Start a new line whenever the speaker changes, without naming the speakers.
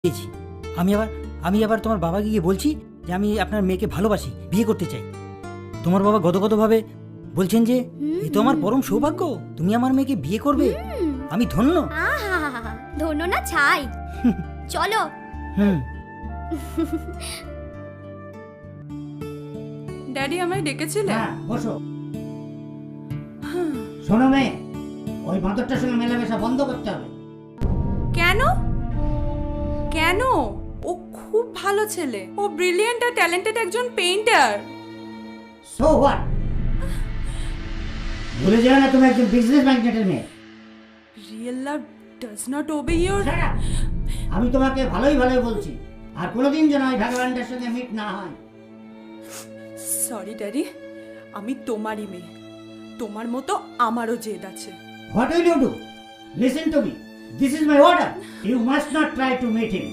পেয়েছি। আমি আবার তোমার বাবাকে গিয়ে বলছি যে আমি আপনার মেয়েকে ভালোবাসি, বিয়ে করতে চাই। তোমার বাবা গদগদভাবে বলছেন যে এ তো আমার পরম সৌভাগ্য, তুমি আমার মেয়েকে বিয়ে করবে, আমি ধন্য।
আহা, ধন্য না ছাই। চলো।
ড্যাডি আমায় ডেকেছিলেন?
হ্যাঁ, বসো। শোনো মেয়ে, ওই বাঁদরটার সঙ্গে মেলামেশা বন্ধ করতে হবে।
কেন কেন? ও খুব ভালো ছেলে, ও ব্রিলিয়েন্ট আর ট্যালেন্টেড একজন পেইন্টার।
So what? ভুলে যেও না তুমি একজন বিজনেস ম্যাগনেটের মেয়ে।
Real love does not obey your.
Shut up! আমি তোমাকে ভালোই বলছি, আর কোনোদিন যেন ওই ভগবানটার সঙ্গে মিট না হয়।
সরি ড্যাডি, আমি তোমারই মেয়ে, তোমার মতো আমারও জেদ আছে।
What will you do? Listen to me. This is my order. You must not try to meet him.